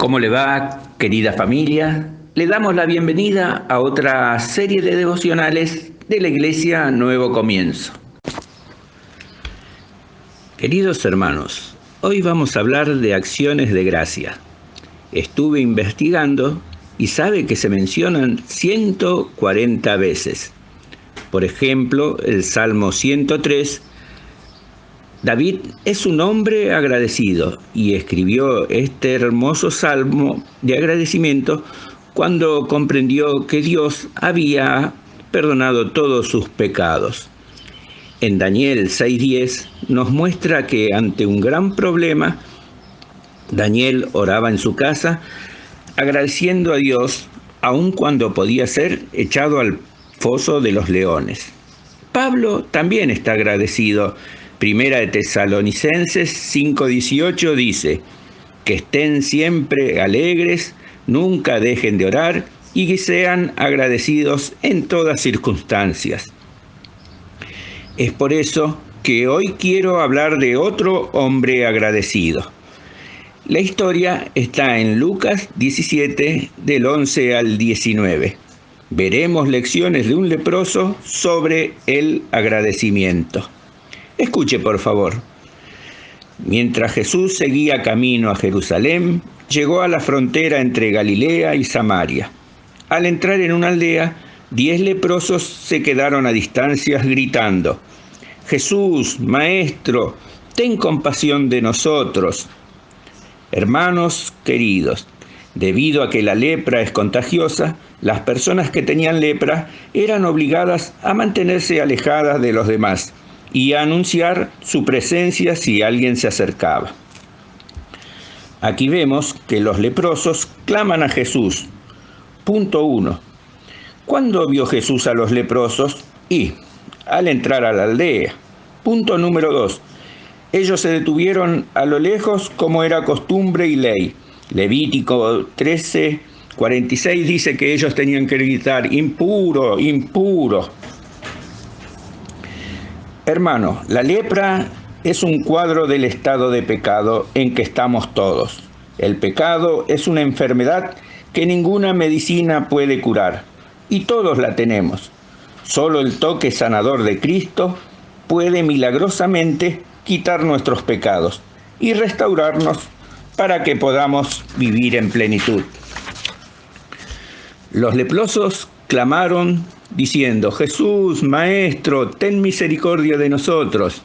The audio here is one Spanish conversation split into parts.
¿Cómo le va, querida familia? Le damos la bienvenida a otra serie de devocionales de la Iglesia Nuevo Comienzo. Queridos hermanos, hoy vamos a hablar de acciones de gracia. Estuve investigando y sabe que se mencionan 140 veces. Por ejemplo, el Salmo 103. David es un hombre agradecido y escribió este hermoso salmo de agradecimiento cuando comprendió que Dios había perdonado todos sus pecados. En Daniel 6:10 nos muestra que ante un gran problema, Daniel oraba en su casa agradeciendo a Dios aun cuando podía ser echado al foso de los leones. Pablo también está agradecido. Primera de Tesalonicenses 5:18 dice: que estén siempre alegres, nunca dejen de orar y que sean agradecidos en todas circunstancias. Es por eso que hoy quiero hablar de otro hombre agradecido. La historia está en Lucas 17, del 11 al 19. Veremos lecciones de un leproso sobre el agradecimiento. Escuche, por favor. Mientras Jesús seguía camino a Jerusalén, llegó a la frontera entre Galilea y Samaria. Al entrar en una aldea, 10 leprosos se quedaron a distancias gritando: «Jesús, Maestro, ten compasión de nosotros». Hermanos queridos, debido a que la lepra es contagiosa, las personas que tenían lepra eran obligadas a mantenerse alejadas de los demás y a anunciar su presencia si alguien se acercaba. Aquí vemos que los leprosos claman a Jesús. Punto 1. ¿Cuándo vio Jesús a los leprosos? Al entrar a la aldea. Punto número 2. Ellos se detuvieron a lo lejos como era costumbre y ley. Levítico 13:46 dice que ellos tenían que gritar: impuro, impuro. Hermano, la lepra es un cuadro del estado de pecado en que estamos todos. El pecado es una enfermedad que ninguna medicina puede curar, y todos la tenemos. Solo el toque sanador de Cristo puede milagrosamente quitar nuestros pecados y restaurarnos para que podamos vivir en plenitud. Los leprosos clamaron diciendo: «Jesús, Maestro, ten misericordia de nosotros».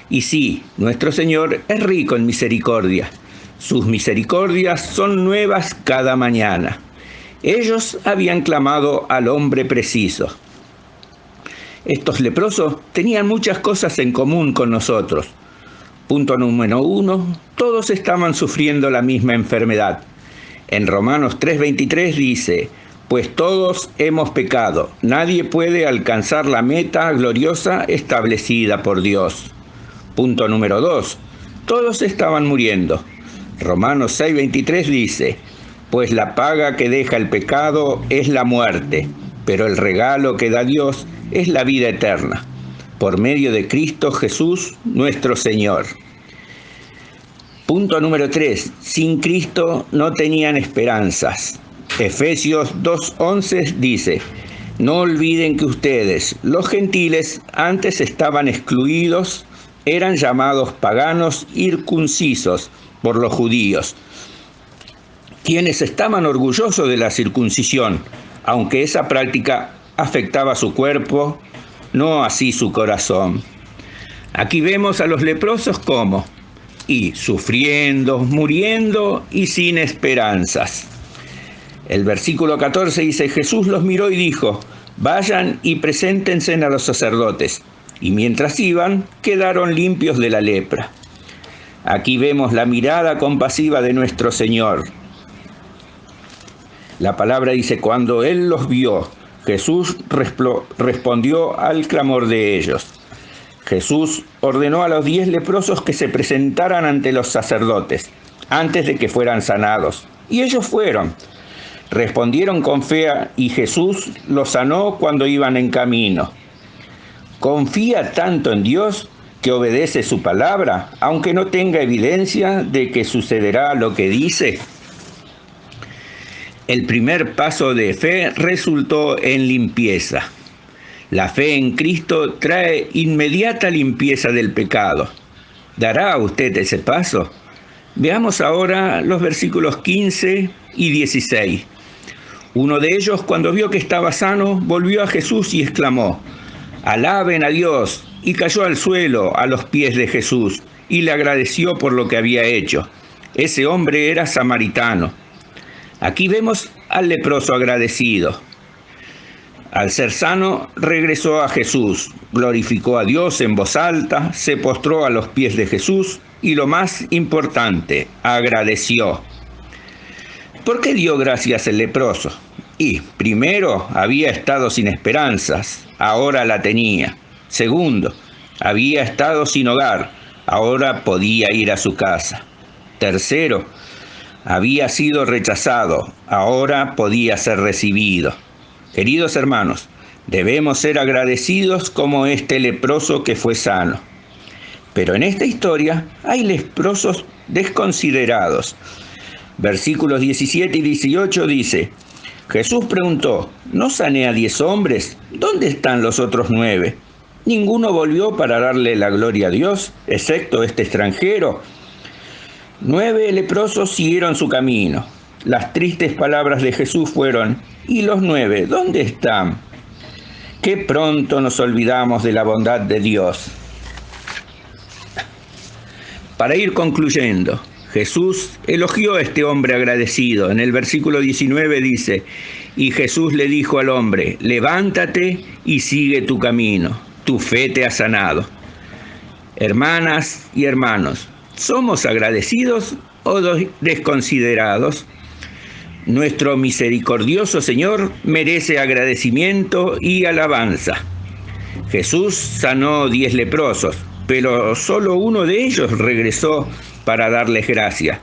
Y sí, nuestro Señor es rico en misericordia. Sus misericordias son nuevas cada mañana. Ellos habían clamado al hombre preciso. Estos leprosos tenían muchas cosas en común con nosotros. Punto número 1, todos estaban sufriendo la misma enfermedad. En Romanos 3:23 dice: «Pues todos hemos pecado, nadie puede alcanzar la meta gloriosa establecida por Dios». Punto número 2, todos estaban muriendo. Romanos 6:23 dice: «Pues la paga que deja el pecado es la muerte, pero el regalo que da Dios es la vida eterna, por medio de Cristo Jesús nuestro Señor». Punto número 3, sin Cristo no tenían esperanzas. Efesios 2:11 dice: «No olviden que ustedes, los gentiles, antes estaban excluidos, eran llamados paganos circuncisos por los judíos, quienes estaban orgullosos de la circuncisión, aunque esa práctica afectaba su cuerpo, no así su corazón». Aquí vemos a los leprosos como sufriendo, muriendo y sin esperanzas. El versículo 14 dice: «Jesús los miró y dijo: vayan y preséntense a los sacerdotes». Y mientras iban, quedaron limpios de la lepra. Aquí vemos la mirada compasiva de nuestro Señor. La palabra dice: cuando Él los vio, Jesús respondió al clamor de ellos. Jesús ordenó a los 10 leprosos que se presentaran ante los sacerdotes antes de que fueran sanados. Y ellos fueron. Respondieron con fe y Jesús los sanó cuando iban en camino. Confía tanto en Dios que obedece su palabra, aunque no tenga evidencia de que sucederá lo que dice. El primer paso de fe resultó en limpieza. La fe en Cristo trae inmediata limpieza del pecado. ¿Dará usted ese paso? Veamos ahora los versículos 15 y 16. Uno de ellos, cuando vio que estaba sano, volvió a Jesús y exclamó: «Alaben a Dios», y cayó al suelo a los pies de Jesús y le agradeció por lo que había hecho. Ese hombre era samaritano. Aquí vemos al leproso agradecido. Al ser sano, regresó a Jesús, glorificó a Dios en voz alta, se postró a los pies de Jesús y, lo más importante, agradeció. ¿Por qué dio gracias el leproso? Y, primero, había estado sin esperanzas, ahora la tenía. Segundo, había estado sin hogar, ahora podía ir a su casa. Tercero, había sido rechazado, ahora podía ser recibido. Queridos hermanos, debemos ser agradecidos como este leproso que fue sano. Pero en esta historia hay leprosos desconsiderados. Versículos 17 y 18 dice: Jesús preguntó: ¿no sané a 10 hombres? ¿Dónde están los otros 9? Ninguno volvió para darle la gloria a Dios, excepto este extranjero. 9 leprosos siguieron su camino. Las tristes palabras de Jesús fueron: ¿y los 9 dónde están? Qué pronto nos olvidamos de la bondad de Dios. Para ir concluyendo, Jesús elogió a este hombre agradecido. En el versículo 19 dice: y Jesús le dijo al hombre: levántate y sigue tu camino, tu fe te ha sanado. Hermanas y hermanos, ¿somos agradecidos o desconsiderados? Nuestro misericordioso Señor merece agradecimiento y alabanza. Jesús sanó 10 leprosos, pero solo uno de ellos regresó para darles gracias.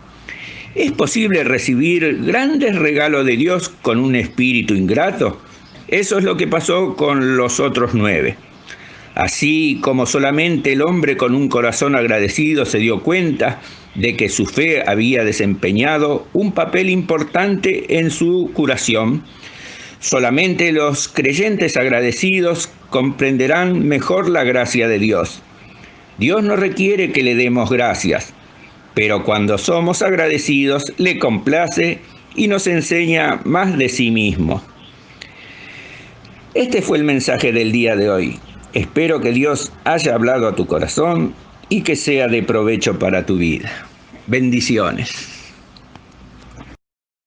¿Es posible recibir grandes regalos de Dios con un espíritu ingrato? Eso es lo que pasó con los otros 9. Así como solamente el hombre con un corazón agradecido se dio cuenta de que su fe había desempeñado un papel importante en su curación, solamente los creyentes agradecidos comprenderán mejor la gracia de Dios. Dios no requiere que le demos gracias, pero cuando somos agradecidos, le complace y nos enseña más de sí mismo. Este fue el mensaje del día de hoy. Espero que Dios haya hablado a tu corazón y que sea de provecho para tu vida. Bendiciones.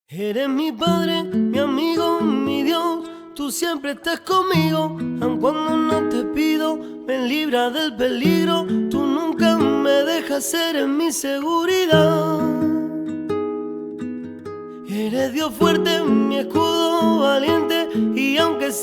Eres mi Padre, mi amigo, mi Dios. Tú siempre estás conmigo, aun cuando no te pido. Me libras del peligro, tú nunca me dejas ser en mi seguridad. Eres Dios fuerte, mi escudo valiente, y aunque sea